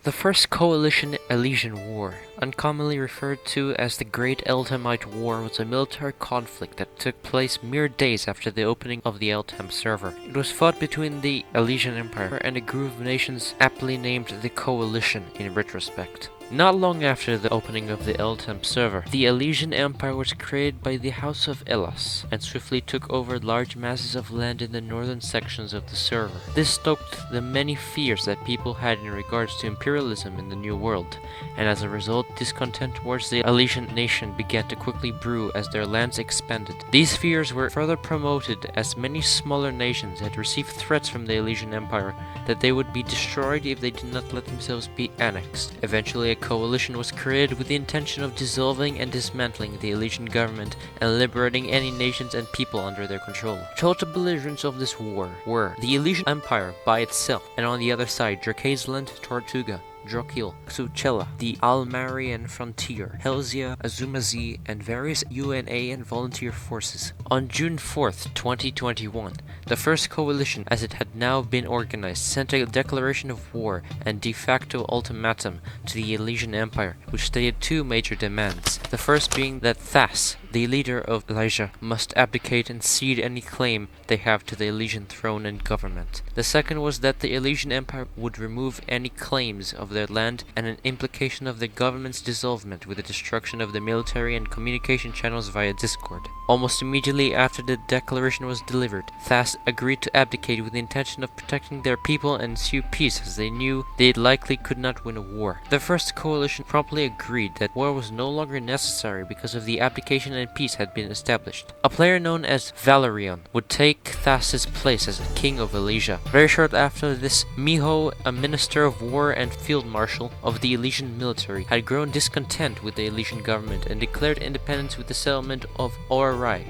The First Coalition Elysian War, uncommonly referred to as the Great Eldermite War, was a military conflict that took place mere days after the opening of the Eltham server. It was fought between the Elysian Empire and a group of nations aptly named the Coalition in retrospect. Not long after the opening of the Eltham server, the Elysian Empire was created by the House of Elas and swiftly took over large masses of land in the northern sections of the server. This stoked the many fears that people had in regards to imperialism in the New World, and as a result, discontent towards the Elysian nation began to quickly brew as their lands expanded. These fears were further promoted as many smaller nations had received threats from the Elysian Empire that they would be destroyed if they did not let themselves be annexed. Eventually, a coalition was created with the intention of dissolving and dismantling the Elysian government and liberating any nations and people under their control. Total belligerents of this war were the Elysian Empire by itself, and on the other side, Dracaisland, Tortuga, Drokil, Xuchella, the Almarian frontier, Helsia, Azumazi, and various UNA and volunteer forces. On June 4th, 2021, the First Coalition, as it had now been organized, sent a declaration of war and de facto ultimatum to the Elysian Empire, which stated two major demands. The first being that Thas, the leader of Elysia, must abdicate and cede any claim they have to the Elysian throne and government. The second was that the Elysian Empire would remove any claims of their land, and an implication of the government's dissolvement with the destruction of the military and communication channels via Discord. Almost immediately after the declaration was delivered, Thas agreed to abdicate with the intention of protecting their people and ensue peace, as they knew they likely could not win a war. The First Coalition promptly agreed that war was no longer necessary because of the abdication and peace had been established. A player known as Valerion would take Thas's place as king of Elysia. Very short after this, Miho, a minister of war and field marshal of the Elysian military, had grown discontent with the Elysian government and declared independence with the settlement of Oarai,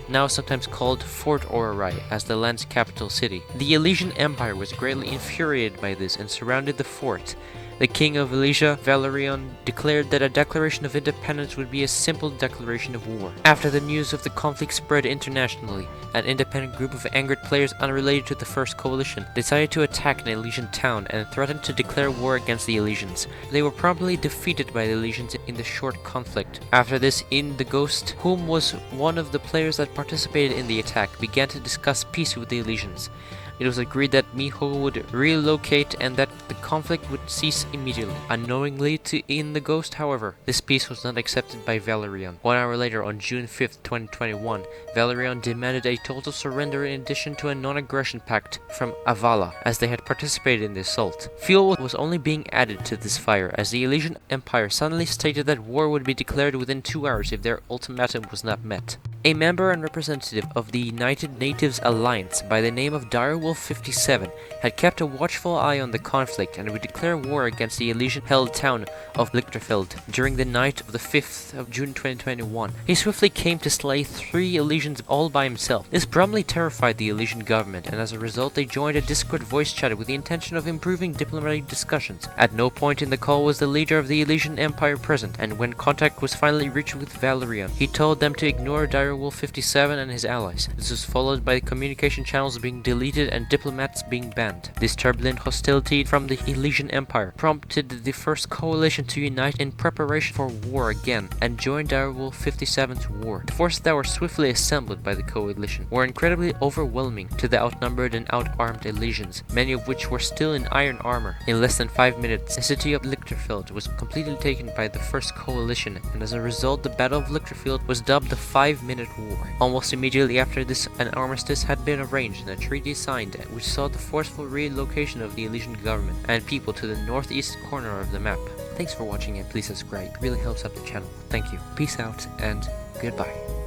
now sometimes called Fort Oarai, as the land's capital city. The Elysian Empire was greatly infuriated by this and surrounded the fort. The king of Elysia, Valerion, declared that a declaration of independence would be a simple declaration of war. After the news of the conflict spread internationally, an independent group of angered players unrelated to the First Coalition decided to attack an Elysian town and threatened to declare war against the Elysians. They were promptly defeated by the Elysians in the short conflict. After this, the Ghost, whom was one of the players that participated in the attack, began to discuss peace with the Elysians. It was agreed that Miho would relocate and that the conflict would cease immediately. Unknowingly to the Ghost, however, this peace was not accepted by Valerion. 1 hour later, on June 5th, 2021, Valerion demanded a total surrender in addition to a non-aggression pact from Avala, as they had participated in the assault. Fuel was only being added to this fire, as the Elysian Empire suddenly stated that war would be declared within 2 hours if their ultimatum was not met. A member and representative of the United Natives Alliance by the name of Direwolf 57 had kept a watchful eye on the conflict and would declare war against the Elysian-held town of Lichterfeld during the night of the 5th of June 2021. He swiftly came to slay 3 Elysians all by himself. This promptly terrified the Elysian government, and as a result they joined a Discord voice chat with the intention of improving diplomatic discussions. At no point in the call was the leader of the Elysian Empire present, and when contact was finally reached with Valerion, he told them to ignore Direwolf 57 and his allies. This was followed by the communication channels being deleted and diplomats being banned. This turbulent hostility from the Elysian Empire prompted the First Coalition to unite in preparation for war again and join Direwolf 57's war. The forces that were swiftly assembled by the Coalition were incredibly overwhelming to the outnumbered and outarmed Elysians, many of which were still in iron armor. In less than 5 minutes, the city of Lichterfeld was completely taken by the First Coalition, and as a result, the Battle of Lichterfeld was dubbed the 5-minute war. Almost immediately after this, an armistice had been arranged and a treaty signed, which saw the forceful relocation of the Elysian government and people to the northeast corner of the map. Thanks for watching and please subscribe. It really helps out the channel. Thank you. Peace out and goodbye.